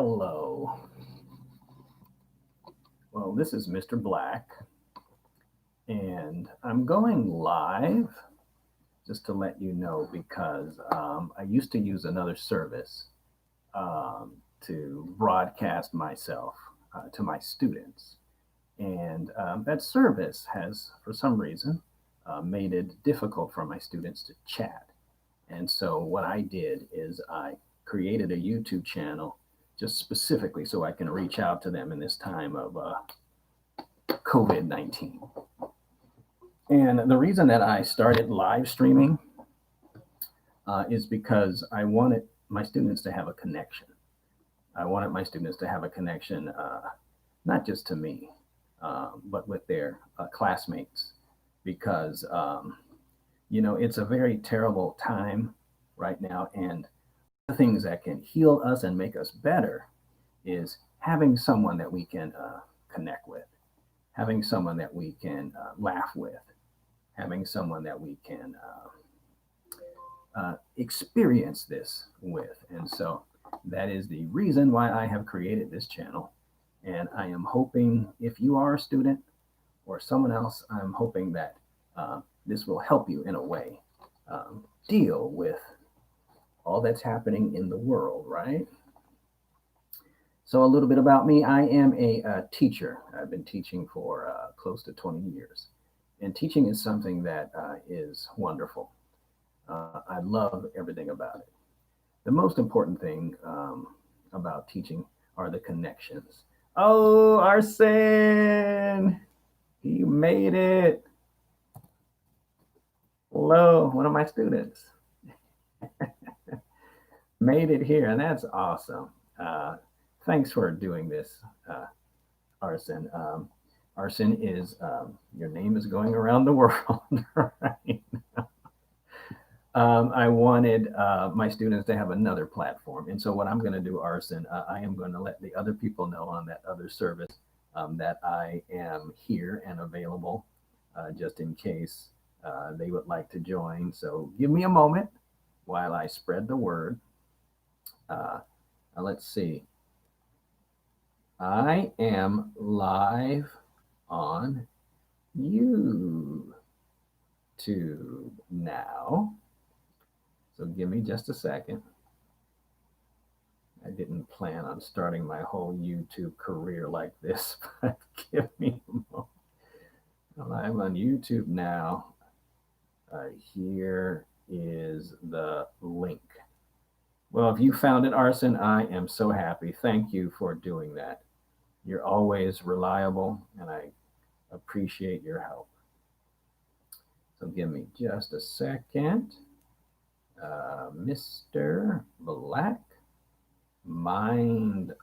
Hello. Well, this is Mr. Black, and I'm going live just to let you know because I used to use another service um, to broadcast myself to my students. And that service has, for some reason, made it difficult for my students to chat. And so what I did is I created a YouTube channel just specifically so I can reach out to them in this time of COVID-19. And the reason that I started live streaming is because I wanted my students to have a connection. I wanted my students to have a connection, not just to me, but with their classmates, because, it's a very terrible time right now. And the things that can heal us and make us better is having someone that we can connect with, having someone that we can laugh with, having someone that we can experience this with. And so that is the reason why I have created this channel. And I am hoping if you are a student or someone else, I'm hoping that this will help you in a way deal with all that's happening in the world, right? So a little bit about me. I am a teacher. I've been teaching for close to 20 years. And teaching is something that is wonderful. I love everything about it. The most important thing about teaching are the connections. Oh, Arsene, you made it. Hello, one of my students made it here, and that's awesome. Thanks for doing this, Arsene. Arsene is, your name is going around the world, right? I wanted my students to have another platform. And so what I'm going to do, Arsene, I am going to let the other people know on that other service that I am here and available just in case they would like to join. So give me a moment while I spread the word. Let's see. I am live on YouTube now. So give me just a second. I didn't plan on starting my whole YouTube career like this, but give me a moment. I'm on YouTube now. Here is the link. Well, if you found it, Arsene, I am so happy. Thank you for doing that. You're always reliable, and I appreciate your help. So give me just a second. Mr. Black, Mindfulness.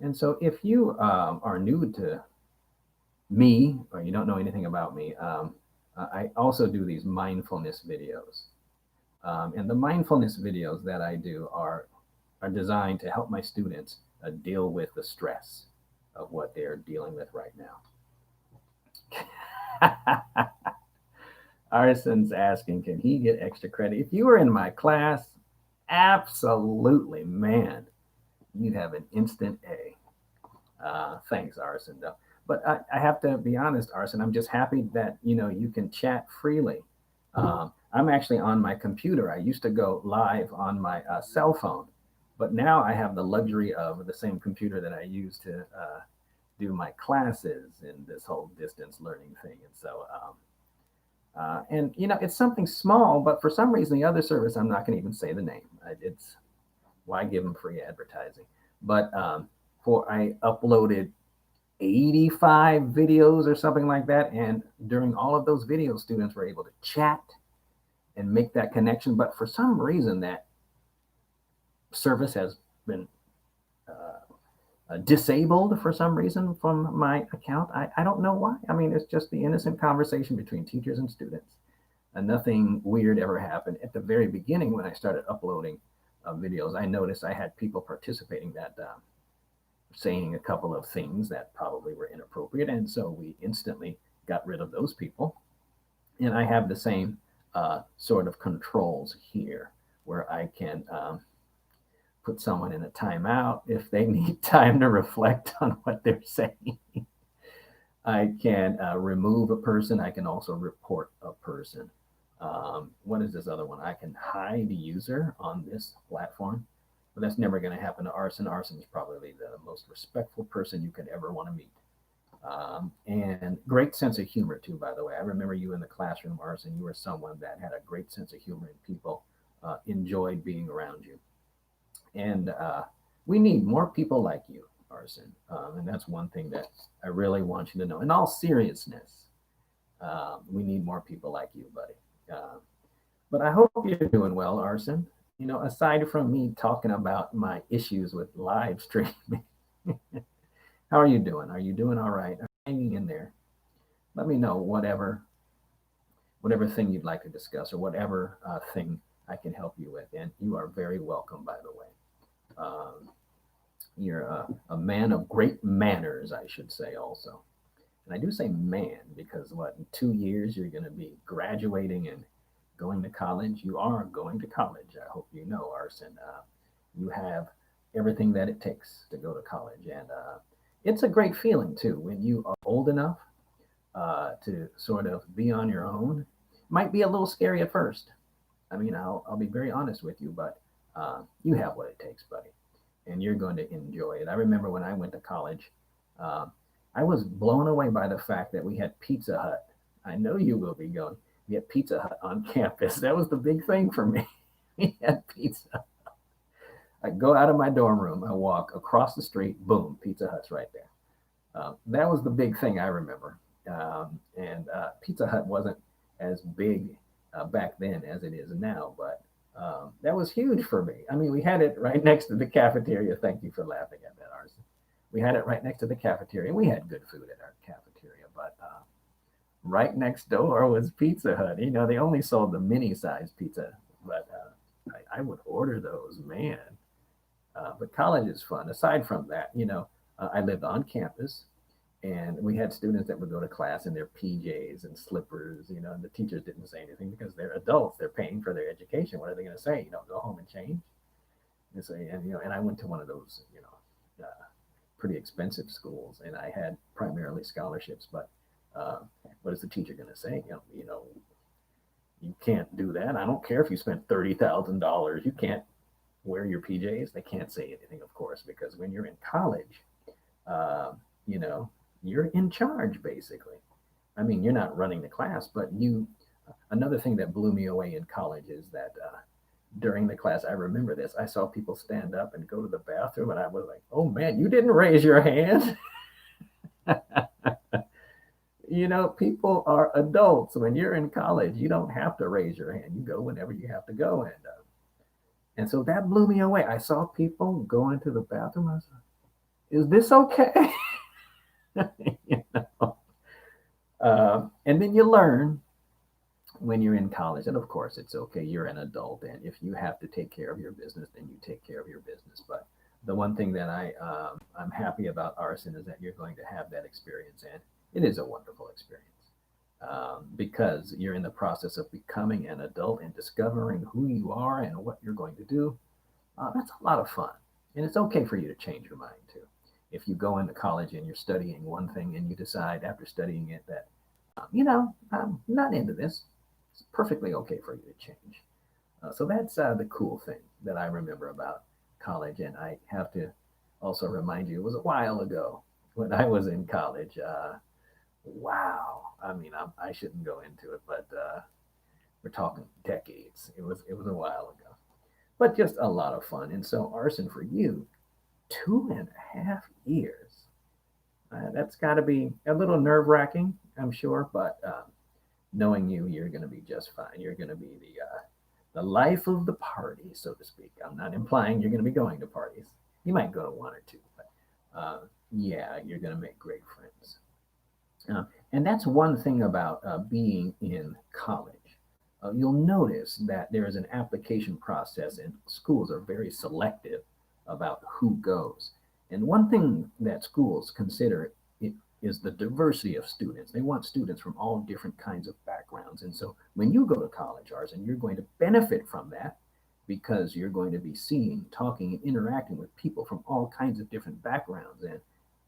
And so if you are new to me or you don't know anything about me, I also do these mindfulness videos. And the mindfulness videos that I do are designed to help my students deal with the stress of what they're dealing with right now. Arsen's asking, can he get extra credit? If you were in my class, absolutely, man, you'd have an instant A. Thanks, Arsen, though. But I have to be honest, Arsen, I'm just happy that, you can chat freely. I'm actually on my computer. I used to go live on my cell phone, but now I have the luxury of the same computer that I use to do my classes in this whole distance learning thing. And so, it's something small, but for some reason, the other service, I'm not going to even say the name. It's why give them free advertising? But I uploaded 85 videos or something like that. And during all of those videos, students were able to chat and make that connection. But for some reason, that service has been disabled for some reason from my account. I don't know why. I mean, it's just the innocent conversation between teachers and students. And nothing weird ever happened. At the very beginning, when I started uploading videos, I noticed I had people participating that saying a couple of things that probably were inappropriate. And so we instantly got rid of those people. And I have the same sort of controls here where I can put someone in a timeout if they need time to reflect on what they're saying. I can remove a person. I can also report a person. What is this other one? I can hide a user on this platform, but that's never going to happen to Arson. Arson is probably the most respectful person you could ever want to meet. And great sense of humor too, by the way. I remember you in the classroom, Arson. You were someone that had a great sense of humor, and people enjoyed being around you. And we need more people like you, Arson. And that's one thing that I really want you to know. In all seriousness, we need more people like you, buddy. Uh, but I hope you're doing well, Arson. You know, aside from me talking about my issues with live streaming, how are you doing? Are you doing all right? Are you hanging in there? Let me know whatever thing you'd like to discuss or whatever thing I can help you with. And you are very welcome, by the way. Um, you're a man of great manners, I should say, also. And I do say man because what, in 2 years you're going to be graduating and going to college. You are going to college. I hope you know, Arson. You have everything that it takes to go to college. And it's a great feeling, too, when you are old enough to sort of be on your own. Might be a little scary at first. I mean, I'll be very honest with you, but you have what it takes, buddy, and you're going to enjoy it. I remember when I went to college, uh, I was blown away by the fact that we had Pizza Hut. I know you will be going. We had Pizza Hut on campus. That was the big thing for me. We had pizza. I go out of my dorm room, I walk across the street, boom, Pizza Hut's right there. That was the big thing I remember. And Pizza Hut wasn't as big back then as it is now, but that was huge for me. I mean, we had it right next to the cafeteria. Thank you for laughing at that, Arson. We had it right next to the cafeteria. We had good food at our cafeteria, but right next door was Pizza Hut. You know, they only sold the mini size pizza, but I would order those, man. But college is fun. Aside from that, you know, I lived on campus, and we had students that would go to class in their PJs and slippers, you know, and the teachers didn't say anything because they're adults. They're paying for their education. What are they going to say? You know, go home and change. And say, and you know, and I went to one of those, you know, pretty expensive schools, and I had primarily scholarships. But what is the teacher going to say? You know, you can't do that. I don't care if you spent $30,000. You can't wear your PJs. They can't say anything, of course, because when you're in college, you know, you're in charge basically. I mean, you're not running the class, but you. Another thing that blew me away in college is that during the class, I remember this. I saw people stand up and go to the bathroom, and I was like, "Oh man, you didn't raise your hand." You know, people are adults. When you're in college, you don't have to raise your hand. You go whenever you have to go, and so that blew me away. I saw people go into the bathroom. I was like, "Is this okay?" You know? And then you learn when you're in college, and of course, it's okay. You're an adult, and if you have to take care of your business, then you take care of your business. But the one thing that I'm happy about, Arson, is that you're going to have that experience, and it is a wonderful experience because you're in the process of becoming an adult and discovering who you are and what you're going to do. That's a lot of fun, and it's okay for you to change your mind too. If you go into college and you're studying one thing and you decide after studying it that, you know, I'm not into this, it's perfectly okay for you to change. So that's the cool thing that I remember about college. And I have to also remind you, it was a while ago when I was in college. Wow. I mean, I shouldn't go into it, but we're talking decades. It was a while ago, but just a lot of fun. And so, Arson, for you, 2.5 years. That's got to be a little nerve wracking, I'm sure, but knowing you, you're going to be just fine. You're going to be the life of the party, so to speak. I'm not implying you're going to be going to parties. You might go to one or two, but yeah, you're going to make great friends. And that's one thing about being in college. You'll notice that there is an application process, and schools are very selective about who goes. And one thing that schools consider is the diversity of students. They want students from all different kinds of backgrounds. And so when you go to college, Arson, you're going to benefit from that because you're going to be seeing, talking, and interacting with people from all kinds of different backgrounds. And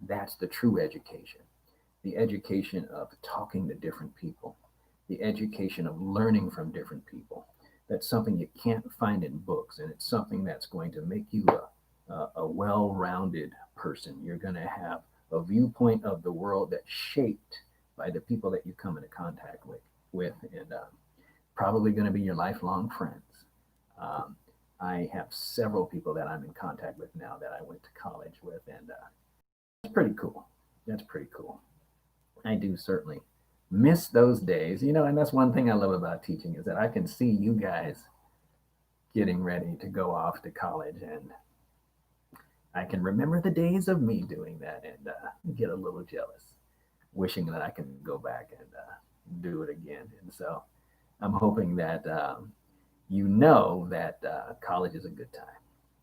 that's the true education, the education of talking to different people, the education of learning from different people. That's something you can't find in books, and it's something that's going to make you a well rounded person. You're going to have a viewpoint of the world that's shaped by the people that you come into contact with, and probably going to be your lifelong friends. Um, I have several people that I'm in contact with now that I went to college with, and it's pretty cool. That's pretty cool. I do certainly miss those days, and that's one thing I love about teaching is that I can see you guys getting ready to go off to college, and I can remember the days of me doing that and get a little jealous, wishing that I can go back and do it again. And so I'm hoping that that college is a good time.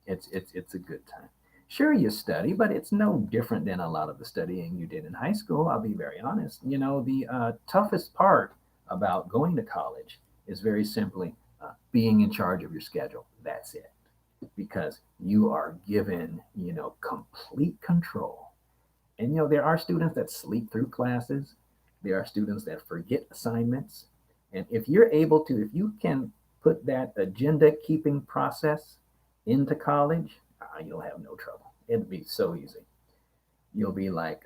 It's a good time. Sure, you study, but it's no different than a lot of the studying you did in high school. I'll be very honest. The toughest part about going to college is very simply being in charge of your schedule. That's it, because you are given complete control. And there are students that sleep through classes. There are students that forget assignments. And if you can put that agenda keeping process into college, you'll have no trouble. It'd be so easy. You'll be like,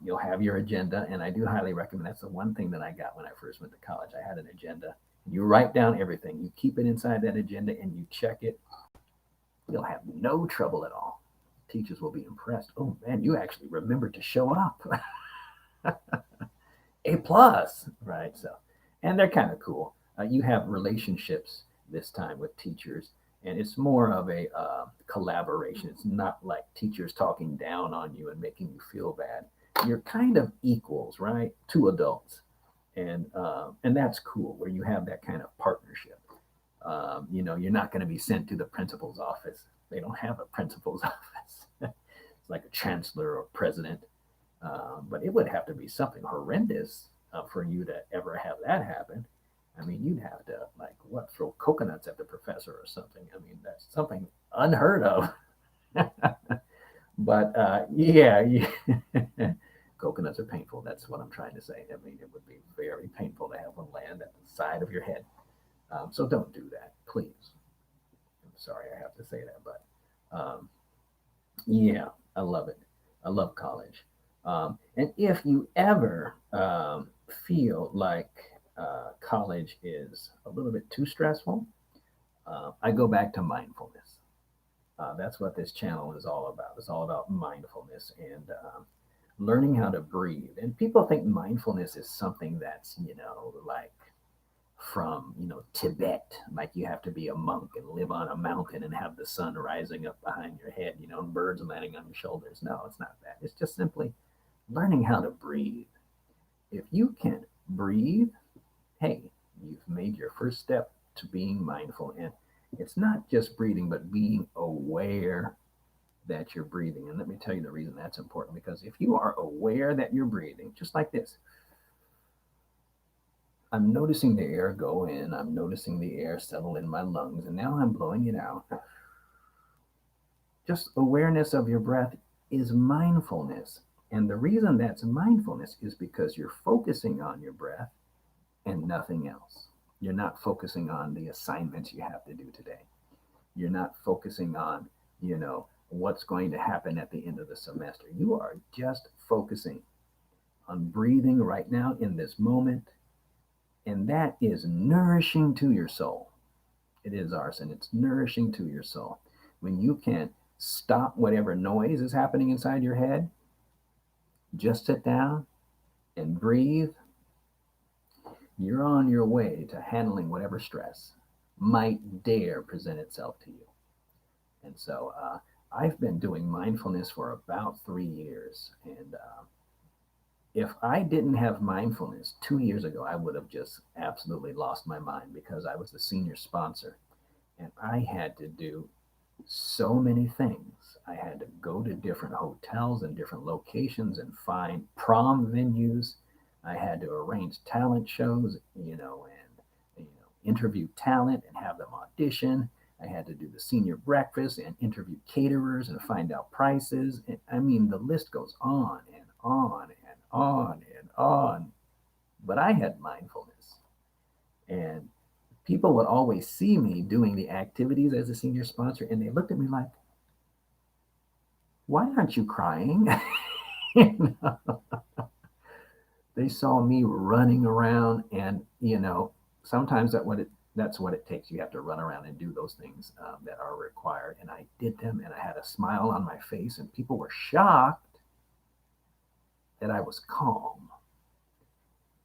you'll have your agenda. And I do highly recommend that's the one thing that I got when I first went to college. I had an agenda. You write down everything, you keep it inside that agenda, and you check it. You'll have no trouble at all. Teachers will be impressed. Oh man, you actually remembered to show up. A plus, right? So, and they're kind of cool. You have relationships this time with teachers, and it's more of a collaboration. It's not like teachers talking down on you and making you feel bad. You're kind of equals, right? Two adults, and that's cool where you have that kind of partnership. You're not going to be sent to the principal's office. They don't have a principal's office. It's like a chancellor or president. But it would have to be something horrendous for you to ever have that happen. I mean, you'd have to, like, what, throw coconuts at the professor or something. I mean, that's something unheard of. But yeah, yeah. Coconuts are painful. That's what I'm trying to say. I mean, it would be very painful to have one land at the side of your head. So don't do that, please. I'm sorry I have to say that, but yeah, I love it. I love college. And if you ever feel like college is a little bit too stressful, I go back to mindfulness. That's what this channel is all about. It's all about mindfulness and learning how to breathe. And people think mindfulness is something that's, like from, Tibet, like you have to be a monk and live on a mountain and have the sun rising up behind your head, and birds landing on your shoulders. No, it's not that. It's just simply learning how to breathe. If you can breathe, hey, you've made your first step to being mindful. And it's not just breathing, but being aware that you're breathing. And let me tell you the reason that's important, because if you are aware that you're breathing, just like this, I'm noticing the air go in, I'm noticing the air settle in my lungs, and now I'm blowing it out. Just awareness of your breath is mindfulness. And the reason that's mindfulness is because you're focusing on your breath and nothing else. You're not focusing on the assignments you have to do today. You're not focusing on, what's going to happen at the end of the semester. You are just focusing on breathing right now in this moment. And that is nourishing to your soul. It is, Arson. It's nourishing to your soul. When you can stop whatever noise is happening inside your head, just sit down and breathe, you're on your way to handling whatever stress might dare present itself to you. And so I've been doing mindfulness for about 3 years. And if I didn't have mindfulness 2 years ago, I would have just absolutely lost my mind, because I was the senior sponsor and I had to do so many things. I had to go to different hotels and different locations and find prom venues. I had to arrange talent shows, and interview talent and have them audition. I had to do the senior breakfast and interview caterers and find out prices. And, I mean, the list goes on and on and on and on. But I had mindfulness. And people would always see me doing the activities as a senior sponsor, and they looked at me like, why aren't you crying? You know, they saw me running around, and sometimes that's what it takes. You have to run around and do those things that are required. And I did them, and I had a smile on my face, and people were shocked that I was calm.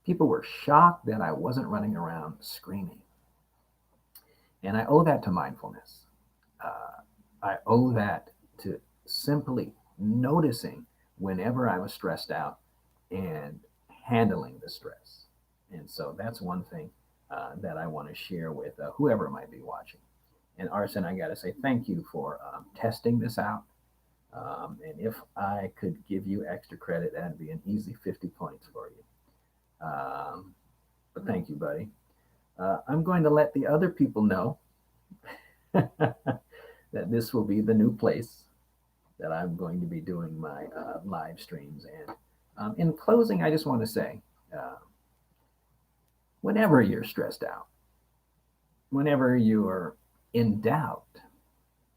People were shocked that I wasn't running around screaming. And I owe that to mindfulness. I owe that to simply noticing whenever I was stressed out and handling the stress. And so that's one thing that I want to share with whoever might be watching. And Arson, I got to say thank you for testing this out. And if I could give you extra credit, that'd be an easy 50 points for you. But thank you, buddy. I'm going to let the other people know that this will be the new place that I'm going to be doing my live streams. And in closing, I just want to say whenever you're stressed out, whenever you're in doubt,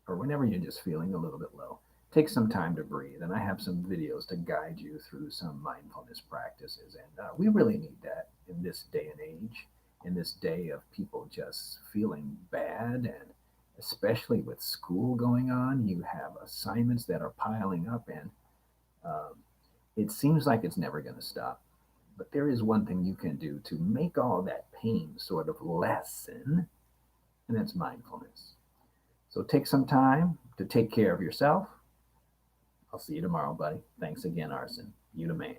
or whenever you're just feeling a little bit low, take some time to breathe. And I have some videos to guide you through some mindfulness practices. And we really need that in this day and age, in this day of people just feeling bad. And especially with school going on, you have assignments that are piling up, and um, it seems like it's never going to stop. But there is one thing you can do to make all that pain sort of lessen, and that's mindfulness. So take some time to take care of yourself. I'll see you tomorrow, buddy. Thanks again, Arson. You the man.